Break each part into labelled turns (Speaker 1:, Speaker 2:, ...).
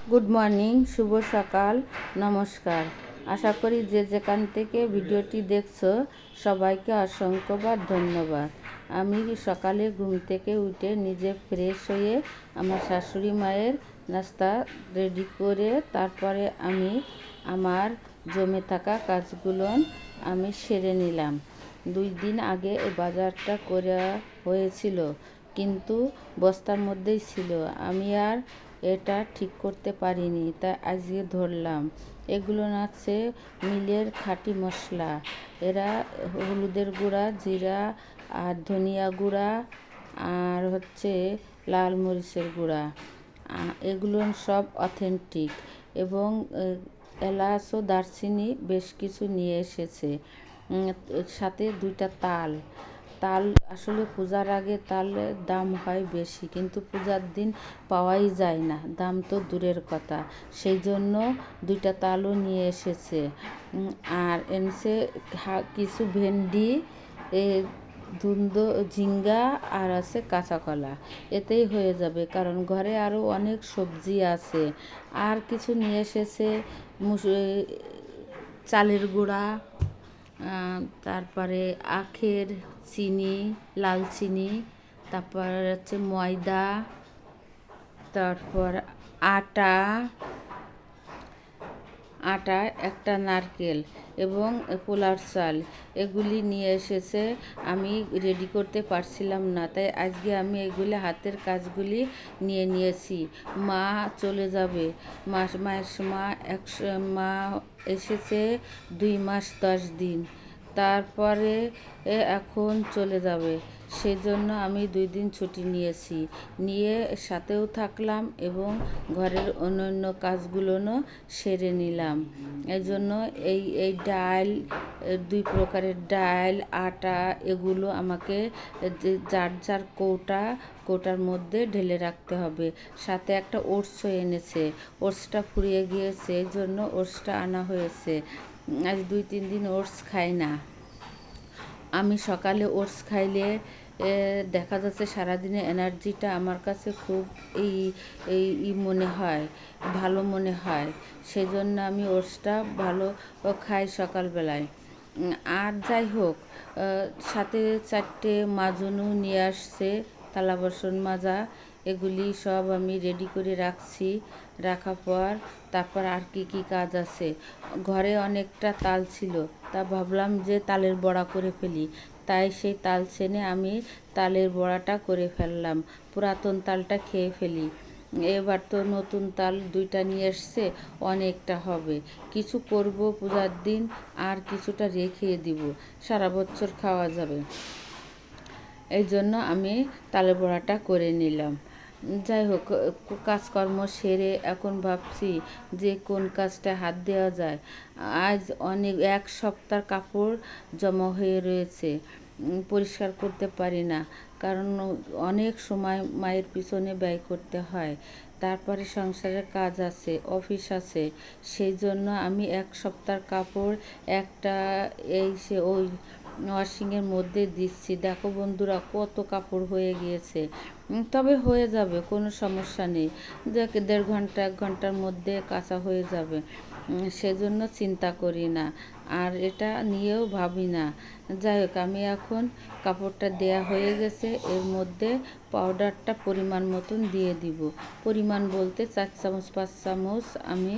Speaker 1: Good morning, শুভ সকাল, নমস্কার। আশা করি যে যেখান থেকে ভিডিওটি দেখছো সবাইকে অসংখ্যবার ধন্যবাদ। আমি সকালে ঘুম থেকে উঠে নিজে ফ্রেশ হয়ে আমার শাশুড়ি মায়ের নাস্তা রেডি করে তারপরে আমি আমার জমে থাকা কাজগুলো আমি সেরে নিলাম। 2 দিন আগে এই বাজারটা করা হয়েছিল, কিন্তু বস্তার মধ্যেই ছিল। আমি আর এটা ঠিক করতে পারিনি, তাই আজকে ধরলাম। এগুলো হচ্ছে মিলের খাঁটি মশলা। এরা হলুদের গুঁড়া, জিরা আর ধনিয়া গুঁড়া আর হচ্ছে লাল মরিচের গুঁড়া, এগুলো সব অথেন্টিক। এবং এলাচ ও দারচিনি বেশ কিছু নিয়ে এসেছে, সাথে 2টা তাল। তাল আসলে পূজার আগে তালের দাম হয় বেশি, কিন্তু পূজার দিন পাওয়াই যায় না, দাম তো দূরের কথা। সেই জন্য 2টা তালও নিয়ে এসেছে। আর এনেছে কিছু ভেন্ডি, ধুন্দো, ঝিঙ্গা আর আছে কাঁচা কলা। এতেই হয়ে যাবে, কারণ ঘরে আরও অনেক সবজি আছে। আর কিছু নিয়ে এসেছে চালের গুঁড়া, তারপরে আখের চিনি, লাল চিনি, তারপর হচ্ছে ময়দা, তারপর আটা, একটা নারকেল এবং পোলার চাল, এগুলি নিয়ে এসেছে। আমি রেডি করতে পারছিলাম না, তাই আজকে আমি এগুলি হাতের কাজগুলি নিয়ে নিয়েছি। মা চলে যাবে, মা এসেছে 2 মাস 10 দিন, তারপরে এখন চলে যাবে। সেজন্য আমি 2 দিন ছুটি নিয়ে সাথেও থাকলাম এবং ঘরের অন্যান্য কাজগুলোও সেরে নিলাম। এই জন্য এই ডাল, 2 প্রকারের ডাল, আটা, এগুলো আমাকে যার যার কৌটার মধ্যে ঢেলে রাখতে হবে। সাথে একটা ওটসও এনেছে, ওটসটা ফুরিয়ে গিয়েছে, এই জন্য ওটসটা আনা হয়েছে। আজ 2-3 দিন ওটস খাই না। আমি সকালে ওটস খাইলে দেখা যাচ্ছে সারাদিনে এনার্জিটা আমার কাছে খুব মনে হয়, ভালো মনে হয়। সেজন্য আমি ওটসটা ভালো খাই সকালবেলায়। আর যাই হোক, সাথে 4টে মাজনও নিয়ে আসছে, থালা বাসন মাজা। এগুলি সব আমি রেডি করে রাখার পর তারপর আর কি কাজ আছে। ঘরে অনেকটা তাল ছিল, তা ভাবলাম যে তালের বড়া করে ফেলি, তাই সেই তাল ছেনে আমি তালের বড়াটা করে ফেললাম। পুরাতন তালটা খেয়ে ফেলি। এবার তো নতুন তাল 2টা নিয়ে এসছে, অনেকটা হবে। কিছু করব পূজার দিন, আর কিছুটা রেখে দিব, সারা বছর খাওয়া যাবে। এই জন্য আমি তালের বড়াটা করে নিলাম। যাই হোক, কাজকর্ম সেরে এখন ভাবছি যে কোন কাজটা হাত দেওয়া যায়। আজ 1 সপ্তাহ কাপড় জমা হয়ে রয়েছে, পরিষ্কার করতে পারি না, কারণ অনেক সময় মায়ের পিছনে ব্যয় করতে হয়। তারপরে সংসারের কাজ আছে, অফিস আছে। সেই জন্য আমি 1 সপ্তাহ কাপড় একটা ওই ওয়াশিংয়ের মধ্যে দিচ্ছি। দেখো বন্ধুরা, কত কাপড় হয়ে গিয়েছে। তবে হয়ে যাবে, কোনো সমস্যা নেই। দেখ, 1.5 ঘন্টা 1 ঘন্টার মধ্যে কাঁচা হয়ে যাবে, সেজন্য চিন্তা করি না, আর এটা নিয়েও ভাবি না। যাই হোক, আমি এখন কাপড়টা দেয়া হয়ে গেছে, এর মধ্যে পাউডারটা পরিমাণ মতন দিয়ে দিব। পরিমাণ বলতে 4 চামচ 5 চামচ আমি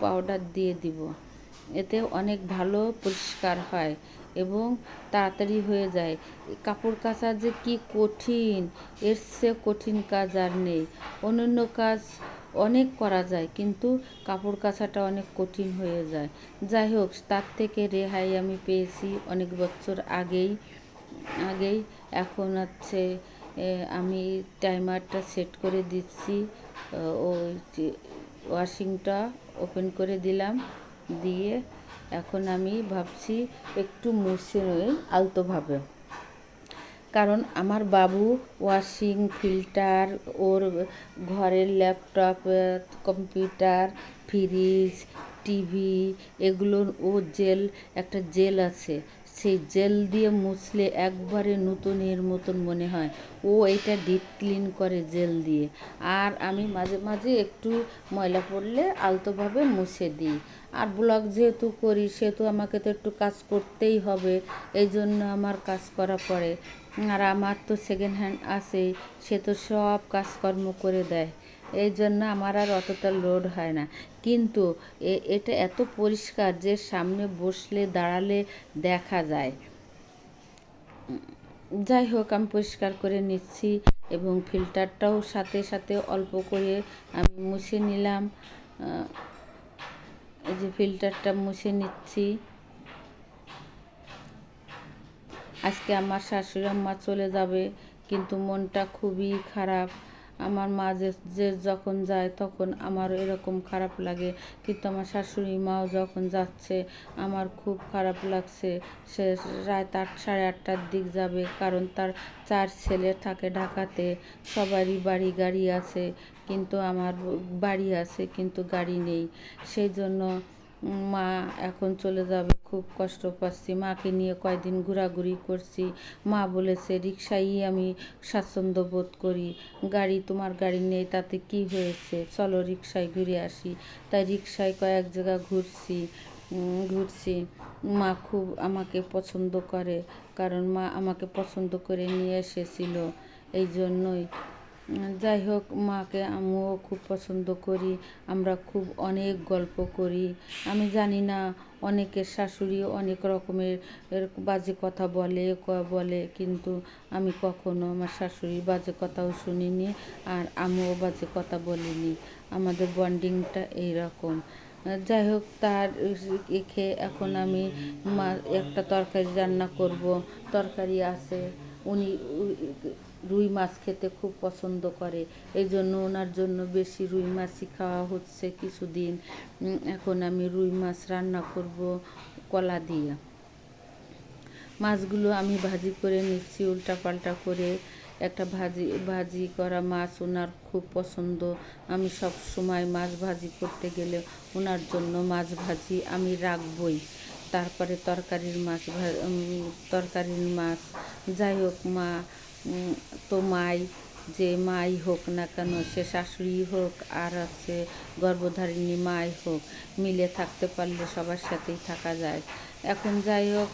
Speaker 1: পাউডার দিয়ে দিব। এতে অনেক ভালো পরিষ্কার হয় এবং তাড়াতাড়ি হয়ে যায়। কাপড় কাচা যে কি কঠিন, এর চেয়ে কঠিন কাজ আর নেই। অন্যান্য কাজ অনেক করা যায়, কিন্তু কাপড় কাচাটা অনেক কঠিন হয়ে যায়। যাই হোক, তার থেকে রেহাই আমি পেয়েছি অনেক বছর আগেই। এখন হচ্ছে আমি টাইমারটা সেট করে দিচ্ছি। ওই ওয়াশিংটা ওপেন করে দিলাম, দিয়ে এখন আমি ভাবছি একটু মুছে নেই আলতোভাবে, কারণ আমার বাবু ওয়াশিং ফিল্টার, ওর ঘরের ল্যাপটপ, কম্পিউটার, ফ্রিজ, টিভি, এগুলোর ও একটা জেল আছে, সেই জেল দিয়ে মুছলে একবারে নতুনের মতন মনে হয়। ও এটা ডিপ ক্লিন করে জেল দিয়ে। আর আমি মাঝে মাঝে একটু ময়লা পড়লে আলতোভাবে মুছে দিই। আর ব্লগ যেহেতু করি সেহেতু আমাকে তো একটু কাজ করতেই হবে, এই জন্য আমার কাজ করা পড়ে। আর আমার তো সেকেন্ড হ্যান্ড আছেই, সে তো সব কাজকর্ম করে দেয়, এই জন্য আমার আর অতটা লোড হয় না। কিন্তু এটা এত পরিষ্কার যে সামনে বসলে দাঁড়ালে দেখা যায়। যাই হোক, আমি পরিষ্কার করে নিচ্ছি এবং ফিল্টারটাও সাথে সাথে অল্প করে আমি মুছে নিলাম। এই যে ফিল্টারটা মুছে নিচ্ছি। আজকে আমার শাশুড়ি আম্মা চলে যাবে, কিন্তু মনটা খুবই খারাপ। আমার মা যে যখন যায় তখন আমারও এরকম খারাপ লাগে, কিন্তু আমার শাশুড়ি মাও যখন যাচ্ছে আমার খুব খারাপ লাগছে। সে রাত 8, সাড়ে 8টার দিক যাবে, কারণ তার 4 ছেলে থাকে ঢাকাতে। সবারই বাড়ি গাড়ি আছে, কিন্তু আমার বাড়ি আছে কিন্তু গাড়ি নেই। সেই জন্য মা এখন চলে যাবে, খুব কষ্ট পাচ্ছি। মাকে নিয়ে কয়দিন ঘোরাঘুরি করছি। মা বলেছে রিক্সায় আমি স্বাচ্ছন্দ্য বোধ করি, তোমার গাড়ি নেই তাতে কি হয়েছে, চলো রিক্সায় ঘুরে আসি। তাই রিক্সায় কয়েক জায়গা ঘুরছি। মা খুব আমাকে পছন্দ করে, কারণ মা আমাকে পছন্দ করে নিয়ে এসেছিল, এই জন্যই। যাই হোক, মাকে আমিও খুব পছন্দ করি। আমরা খুব অনেক গল্প করি। আমি জানি না, অনেকের শাশুড়ি অনেক রকমের বাজে কথা বলে, কিন্তু আমি কখনো আমার শাশুড়ির বাজে কথাও শুনিনি, আর আমিও বাজে কথা বলিনি। আমাদের বন্ডিংটা এইরকম। যাই হোক, তার খেয়ে এখন আমি একটা তরকারি রান্না করব। তরকারি আছে, উনি রুই মাছ খেতে খুব পছন্দ করে, এই জন্য ওনার জন্য বেশি রুই মাছই খাওয়া হচ্ছে কিছুদিন। এখন আমি রুই মাছ রান্না করব কলা দিয়ে। মাছগুলো আমি ভাজি করে নিচ্ছি উল্টাপাল্টা করে। একটা ভাজি করা মাছ ওনার খুব পছন্দ। আমি সব সময় মাছ ভাজি করতে গেলে ওনার জন্য মাছ ভাজি আমি রাখবই। তারপরে তরকারির মাছ। যাই হোক, মা তো মাই হোক না কেন, সে শাশুড়ি হোক আর আছে গর্ভধারিণী মাই হোক, মিলে থাকতে পারলে সবার সাথেই থাকা যায়। এখন যাই হোক,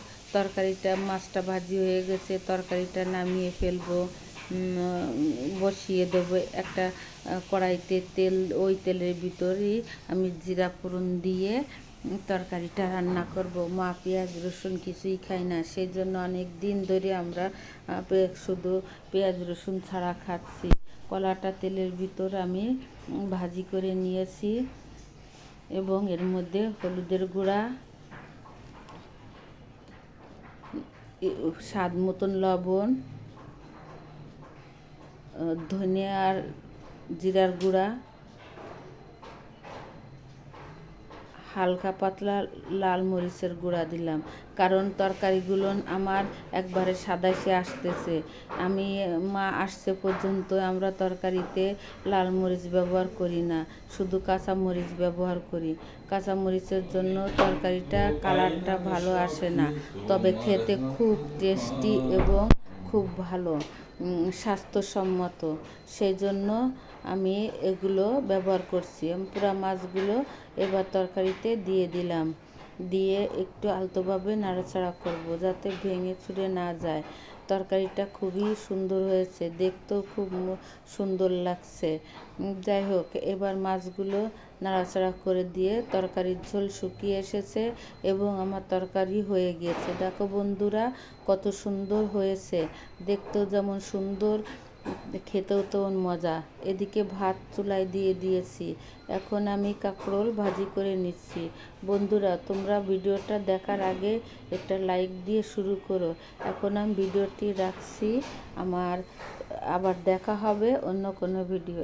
Speaker 1: মাছটা ভাজি হয়ে গেছে, তরকারিটা নামিয়ে ফেলবো। বসিয়ে দেবো একটা কড়াইতে তেল। ওই তেলের ভিতরেই আমি জিরা ফোড়ন দিয়ে তরকারিটা রান্না করব। মা পেঁয়াজ রসুন কিছুই খাই না, সেই জন্য অনেক দিন ধরে আমরা শুধু পেঁয়াজ রসুন ছাড়া খাচ্ছি। কলাটা তেলের ভিতর আমি ভাজি করে নিয়েছি এবং এর মধ্যে হলুদের গুঁড়া, স্বাদ মতন লবণ, ধনে আর জিরার গুঁড়া, হালকা পাতলা লাল মরিচের গুঁড়া দিলাম, কারণ তরকারিগুলো আমার একবারে সাদাইসে আসতেছে। মা আসছে পর্যন্ত আমরা তরকারিতে লাল মরিচ ব্যবহার করি না, শুধু কাঁচা মরিচ ব্যবহার করি। কাঁচা মরিচের জন্য তরকারিটা কালারটা ভালো আসে না, তবে খেতে খুব টেস্টি এবং খুব ভালো, স্বাস্থ্যসম্মত। সেই জন্য আমি এগুলো ব্যবহার করছি। আমি পুরা মাছগুলো এবার তরকারিতে দিয়ে দিলাম, দিয়ে একটু আলতোভাবে নাড়াচাড়া করব যাতে ভেঙে চুরে না যায়। তরকারিটা খুবই সুন্দর হয়েছে, দেখতেও খুব সুন্দর লাগছে। যাই হোক, এবার মাছগুলো নাড়াচাড়া করে দিয়ে তরকারির ঝোল শুকিয়ে এসেছে এবং আমার তরকারি হয়ে গিয়েছে। দেখো বন্ধুরা, কত সুন্দর হয়েছে, দেখতেও যেমন সুন্দর, খেতেও তেমন মজা। এদিকে ভাত চুলায় দিয়ে দিয়েছি, এখন আমি কাঁকরোল ভাজি করে নিচ্ছি। বন্ধুরা, তোমরা ভিডিওটা দেখার আগে একটা লাইক দিয়ে শুরু করো। এখন আমি ভিডিওটি রাখছি, আবার দেখা হবে অন্য কোনো ভিডিও।